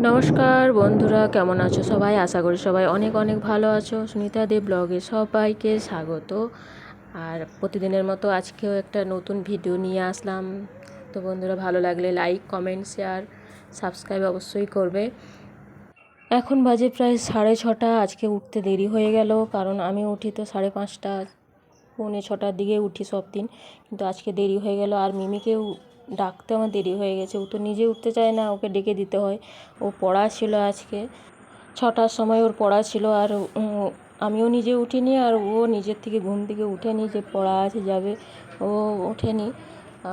নমস্কার বন্ধুরা, কেমন আছো সবাই? আশা করি সবাই অনেক অনেক ভালো আছো। সুনিতা দে ব্লগে সবাইকে স্বাগত। আর প্রতিদিনের মতো আজকেও একটা নতুন ভিডিও নিয়ে আসলাম। তো বন্ধুরা, ভালো লাগলে লাইক, কমেন্ট, শেয়ার, সাবস্ক্রাইব অবশ্যই করবে। এখন বাজে প্রায় 6:30। আজকে উঠতে দেরি হয়ে গেল, কারণ আমি উঠি তো 5:30, পৌনে 6টার দিকে উঠি সব দিন, কিন্তু আজকে দেরি হয়ে গেল। আর মিমিকেও ডাকতে আমার দেরি হয়ে গেছে। ও তো নিজে উঠতে চায় না, ওকে ডেকে দিতে হয়। ও পড়া ছিল আজকে 6টার সময়, ওর পড়া ছিল। আর আমিও নিজে উঠিনি, আর ও নিজের থেকে ঘুম থেকে উঠেনি যে পড়া আছে যাবে, ও ওঠেনি।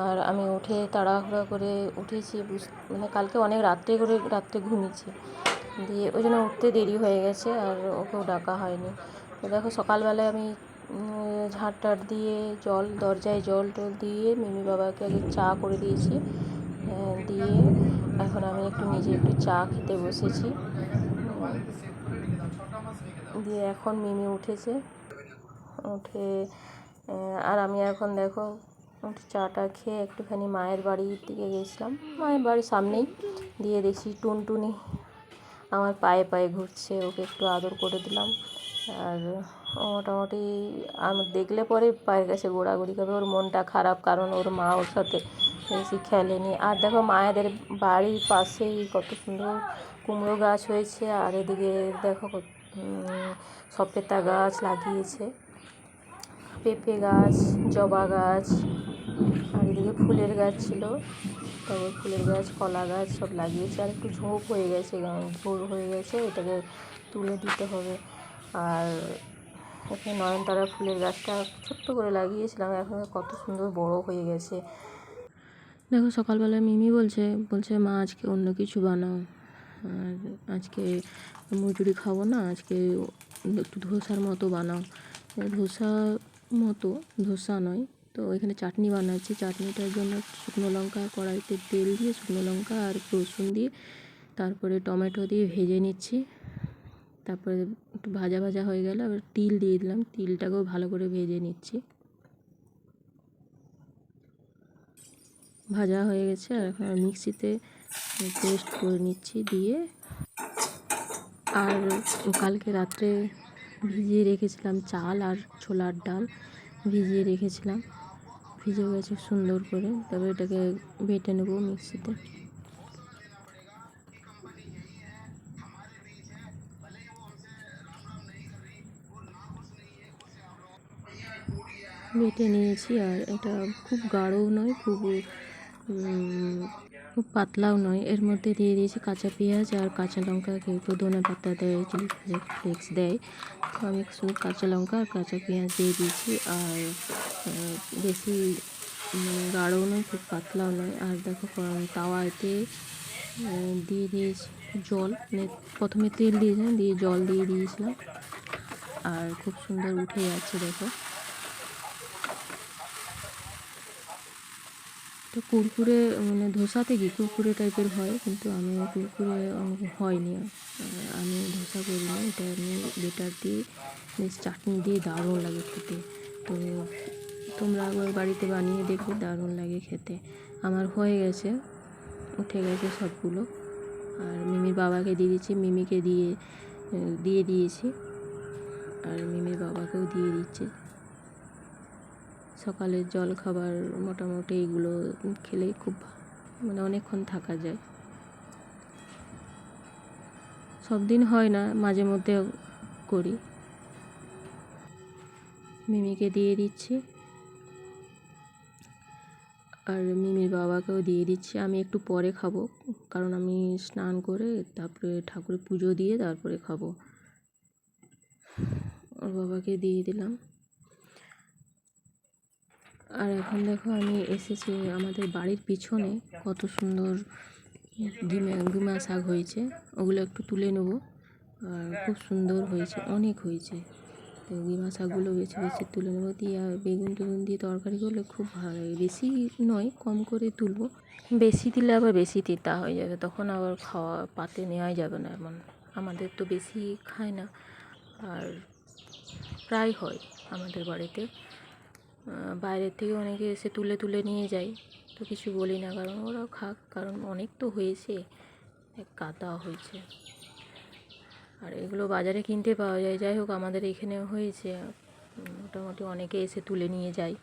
আর আমি উঠে তাড়াহুড়া করে উঠেছি, মানে কালকে অনেক রাত্রে ঘুমিয়েছি, দিয়ে ওই জন্য উঠতে দেরি হয়ে গেছে, আর ওকেও ডাকা হয়নি। তো দেখো, সকালবেলায় আমি ঝাঁট টাট দিয়ে দরজায় জল টল দিয়ে মিমি বাবাকে আগে চা করে দিয়েছি। দিয়ে এখন আমি নিজে একটু চা খেতে বসেছি। দিয়ে এখন মিমি উঠেছে, উঠে আর আমি এখন দেখো চাটা খেয়ে একটুখানি মায়ের বাড়ির দিকে গেছিলাম। মায়ের বাড়ির সামনেই, দিয়ে দেখছি টুনটুনি আমার পায়ে পায়ে ঘুরছে, ওকে একটু আদর করে দিলাম। আর ও মোটামুটি আমি দেখলে পরে পায়ের কাছে গোড়াগড়ি করবে। ওর মনটা খারাপ, কারণ ওর মা ওর সাথে বেশি খেলেনি। আর দেখো, মায়েদের বাড়ির পাশেই কত সুন্দর কুমড়ো গাছ হয়েছে। আর এদিকে দেখো সপেতা গাছ লাগিয়েছে, পেঁপে গাছ, জবা গাছ, আর এদিকে ফুলের গাছ ছিল, তবে ফুলের গাছ, কলা গাছ সব লাগিয়েছে। আর একটু ঝোপ হয়ে গেছে, ঝোল হয়ে গেছে, এটাকে তুলে দিতে হবে। আর এখানে নয়নতারা ফুলের গাছটা ছোট্ট করে লাগিয়েছিলাম, এখন কত সুন্দর বড় হয়ে গেছে। দেখো, সকালবেলা মিমি বলছে মা আজকে অন্য কিছু বানাও, আর আজকে মুচুরি খাবো না, আজকে একটু ধোসার মতো বানাও। ধোসা নয় তো, এখানে চাটনি বানাচ্ছি। চাটনিটার জন্য শুকনো লঙ্কা, কড়াইতে তেল দিয়ে শুকনো লঙ্কা আর রসুন দিয়ে, তারপরে টমেটো দিয়ে ভেজে নিচ্ছি। তারপরে একটু ভাজা ভাজা হয়ে গেলে আবার তিল দিয়ে দিলাম, তিলটাকেও ভালো করে ভেজে নিচ্ছি। ভাজা হয়ে গেছে, আর এখন মিক্সিতে পেস্ট করে নিচ্ছি। দিয়ে আর কালকে রাত্রে ভিজিয়ে রেখেছিলাম চাল আর ছোলার ডাল, ভিজিয়ে রেখেছিলাম, ভিজে গেছে সুন্দর করে। তবে এটাকে বেটে নেব মিক্সিতে। বেটে নিয়েছি। আর এটা খুব গাঢ়ও নয়, খুব পাতলাও নয়। এর মধ্যে দিয়ে দিয়েছি কাঁচা পেঁয়াজ আর কাঁচা লঙ্কা, কেউ কেউ ধনে পাতা দেয়, চিলি ফ্লেক্স দেয়, তো আমি শুধু কাঁচা লঙ্কা আর কাঁচা পেঁয়াজ দিয়ে দিয়েছি। আর বেশি গাঢ়ও নয়, খুব পাতলাও নয়। আর দেখো, তাওয়াতে দিয়ে দিয়েছি জল, মানে প্রথমে তেল দিয়েছিলাম, দিয়ে জল দিয়ে দিয়েছিলাম, আর খুব সুন্দর উঠে যাচ্ছে দেখো। তো কুরকুরে, মানে ধোসাতে কি কুরকুরে টাইপের হয়, কিন্তু আমি কুরকুরে হয়নি। আমি ধোসা করি না, এটা আমি বেটার দিয়ে বেশ চাটনি দিয়ে দারুণ লাগে খেতে। তো তোমরা একবার বাড়িতে বানিয়ে দেখবে, দারুণ লাগে খেতে। আমার হয়ে গেছে, উঠে গেছে সবগুলো। আর মিমির বাবাকে দিয়ে দিচ্ছি, মিমিকে দিয়ে দিয়েছি, আর মিমির বাবাকেও দিয়ে দিচ্ছি। সকালের জল খাবার মোটামুটি এইগুলো খেলেই খুব, মানে অনেকক্ষণ থাকা যায়। সব দিন হয় না, মাঝে মধ্যে করি। মিমিকে দিয়ে দিচ্ছি, আর মিমির বাবাকেও দিয়ে দিচ্ছি। আমি একটু পরে খাবো, কারণ আমি স্নান করে তারপরে ঠাকুরের পুজো দিয়ে তারপরে খাবো। ওর বাবাকে দিয়ে দিলাম। আর এখন দেখো, আমি এসেছি আমাদের বাড়ির পিছনে, কত সুন্দর গিমা শাক হয়েছে, ওগুলো একটু তুলে নেব। আর খুব সুন্দর হয়েছে, অনেক হয়েছে। তো গিমা শাকগুলো বেছে বেছে তুলে নেবো, দিয়ে বেগুন টেগুন দিয়ে তরকারি করলে খুব ভালো লাগে। বেশি নয়, কম করে তুলবো, বেশি দিলে আবার বেশি তিতা হয়ে যাবে, তখন আবার খাওয়া পাতে নেওয়াই যাবে না। এমন আমাদের তো বেশি খায় না, আর প্রায় হয় আমাদের বাড়িতে। বাইরের থেকে অনেকে এসে তুলে তুলে নিয়ে যায়, তো কিছু বলি না, কারণ ওরাও খাক, কারণ অনেক তো হয়েছে, কাদা হয়েছে। আর এগুলো বাজারে কিনতে পাওয়া যায়। যাই হোক, আমাদের এখানে হয়েছে, মোটামুটি অনেকে এসে তুলে নিয়ে যায়।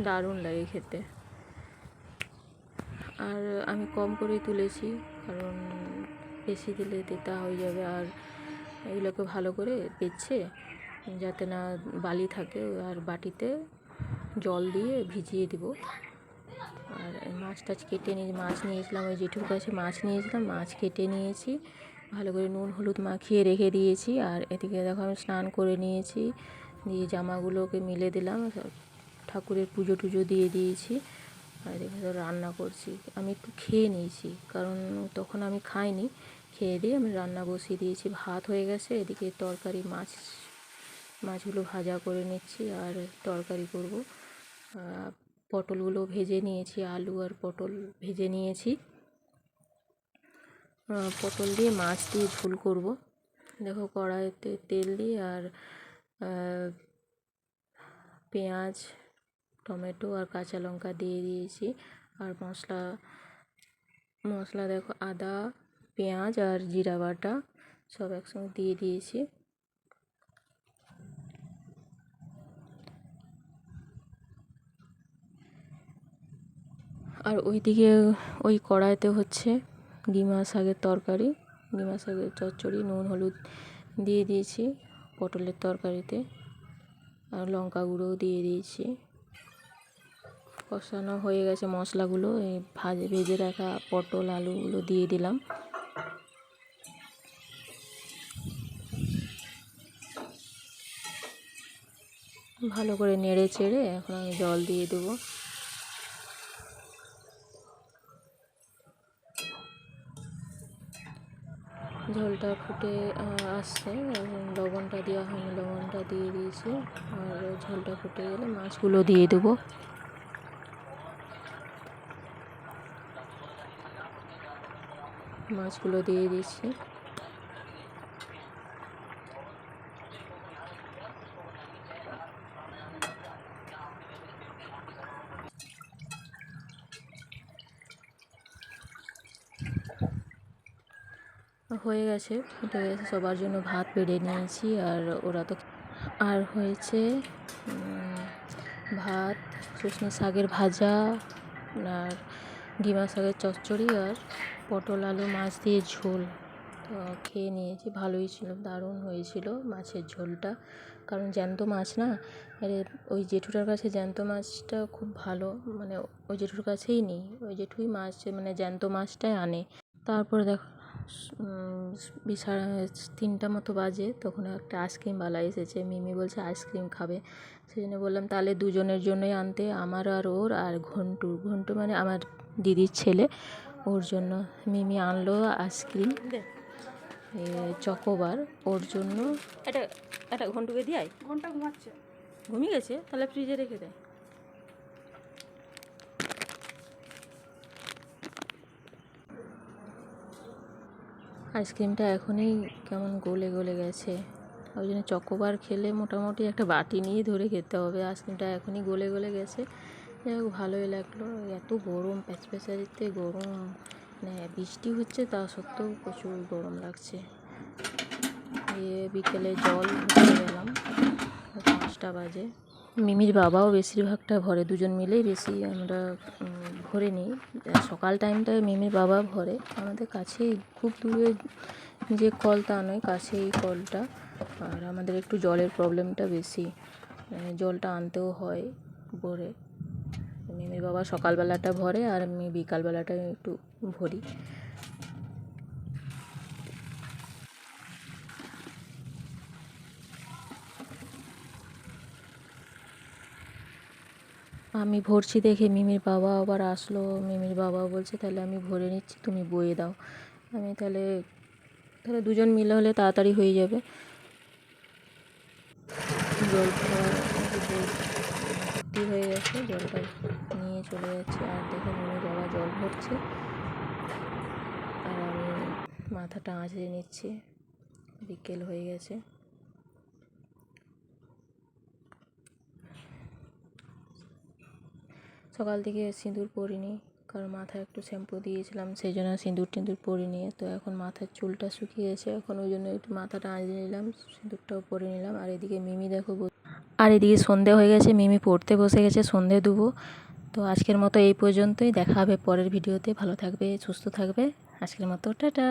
দারুণ লাগে খেতে। আর আমি কম করেই তুলেছি, কারণ বেশি দিলে তেতা হয়ে যাবে। আর এগুলোকে ভালো করে বেছে, যাতে না বালি থাকে, আর বাটিতে জল দিয়ে ভিজিয়ে দিব। আর মাছ টাছ কেটে মাছ নিয়েছিলাম, ওই জেঠুর কাছে মাছ নিয়েছিলাম, মাছ কেটে নিয়েছি, ভালো করে নুন হলুদ মাখিয়ে রেখে দিয়েছি। আর এদিকে দেখো আমি স্নান করে নিয়েছি, দিয়ে জামাগুলোকে মিলে দিলাম, ঠাকুরের পুজো টুজো দিয়ে দিয়েছি। আর এদিকে তো রান্না করছি। আমি একটু খেয়ে নিয়েছি, কারণ তখন আমি খাইনি। খেয়ে দিয়ে আমি রান্না বসিয়ে দিয়েছি। ভাত হয়ে গেছে, এদিকে তরকারি মাছগুলো ভাজা করে নিচ্ছি আর তরকারি করব। পটলগুলো ভেজে নিয়েছি, আলু আর পটল ভেজে নিয়েছি। পটল দিয়ে মাছ দিয়ে ঝোল করব। দেখো কড়াইতে তেল দিয়ে আর পেঁয়াজ, টমেটো আর কাঁচা লঙ্কা দিয়ে দিয়েছি। আর মশলা দেখো আদা, পেঁয়াজ আর জিরা বাটা সব একসঙ্গে দিয়ে দিয়েছি। আর ওইদিকে ওই কড়াইতে হচ্ছে ডিমা শাকের তরকারি, ডিমা শাকের চচ্চড়ি। নুন হলুদ দিয়ে দিয়েছি পটলের তরকারিতে, আর লঙ্কা গুঁড়োও দিয়ে দিয়েছি। কষানো হয়ে গেছে মশলাগুলো, এই ভেজে রাখা পটল আলুগুলো দিয়ে দিলাম। ভালো করে নেড়ে চেড়ে এখন আমি জল দিয়ে দেবো। ঝোলটা ফুটে আসছে, লবণটা দেওয়া হয়নি, লবণটা দিয়ে দিয়েছি। আর ঝোলটা ফুটে গেলে মাছগুলো দিয়ে দেবো। মাছগুলো দিয়ে দিচ্ছি। হয়ে গেছে, ফুটে গেছে, সবার জন্য ভাত বেড়ে নিয়েছি। আর ওরা তো আর হয়েছে ভাত, শুশনি শাকের ভাজা, আর ডিমা শাকের চচ্চড়ি, আর পটল আলু মাছ দিয়ে ঝোল। তো খেয়ে নিয়েছি, ভালোই ছিল, দারুণ হয়েছিল মাছের ঝোলটা। কারণ জ্যান্ত মাছ না, ওই জেঠুটার কাছে জ্যান্ত মাছটা খুব ভালো, মানে ওই জেঠুর কাছেই নেই, ওই জেঠুই মাছ মানে জ্যান্ত মাছটাই আনে। তারপরে দেখো সাড়ে 3টা মতো বাজে, তখন একটা আইসক্রিমওয়ালা এসেছে। মিমি বলছে আইসক্রিম খাবে, সেই জন্য বললাম তাহলে দুজনের জন্যই আনতে, আমার আর ওর, আর ঘন্টু মানে আমার দিদির ছেলে, ওর জন্য। মিমি আনলো আইসক্রিম, চকোবার ওর জন্য। এটা ঘন্টুকে দিয়াই, ঘন্টা ঘুমাচ্ছে, ঘুমিয়ে গেছে, তাহলে ফ্রিজে রেখে দেয়। আইসক্রিমটা এখনই কেমন গলে গলে গেছে, ওই জন্য চকোবার খেলে মোটামুটি একটা বাটি নিয়ে ধরে খেতে হবে। আইসক্রিমটা এখনই গলে গলে গেছে। যাই হোক, ভালোই লাগলো। এত গরম, প্যাচপ্যাচারিতে গরম, মানে বৃষ্টি হচ্ছে তা সত্ত্বেও প্রচুর গরম লাগছে। দিয়ে বিকেলে জল ভরতে গেলাম, 5টা বাজে। মিমির বাবাও বেশিরভাগটা ভরে, দুজন মিলেই বেশি আমরা ভরে নিই। সকাল টাইমটায় মিমির বাবা ভরে, আমাদের কাছেই, খুব দূরে যে কল তা নয়, কাছেই কলটা। আর আমাদের একটু জলের প্রবলেমটা বেশি, জলটা আনতেও হয় ভরে। মিমির বাবা সকালবেলাটা ভরে, আর আমি বিকালবেলাটা একটু ভরি। আমি ভরছি দেখে মিমির বাবা আবার আসলো। মিমির বাবা বলছে তাহলে আমি ভরে নিচ্ছি, তুমি বয়ে দাও। আমি তাহলে দুজন মিলে হলে তাড়াতাড়ি হয়ে যাবে। জল ভর্তি হয়ে গেছে, জলটা নিয়ে চলে যাচ্ছে। আর দেখে মিমির বাবা জল ভরছে, আর আমি মাথাটা আঁচড়ে নিচ্ছি। বিকেল হয়ে গেছে। সকাল থেকে সিঁদুর পরিনি, কারণ মাথায় একটু শ্যাম্পু দিয়েছিলাম, সেই জন্য সিঁদুর টিঁদুর পরে নিয়ে। তো এখন মাথার চুলটা শুকিয়ে গেছে, এখন ওই জন্য একটু মাথাটা আঁচড়ে নিলাম, সিঁদুরটাও পরে নিলাম। আর এদিকে মিমি দেখো, আর এদিকে সন্ধে হয়ে গেছে, মিমি পড়তে বসে গেছে, সন্ধে দেবো। তো আজকের মতো এই পর্যন্তই, দেখা হবে পরের ভিডিওতে। ভালো থাকবে, সুস্থ থাকবে, আজকের মতো টাটা।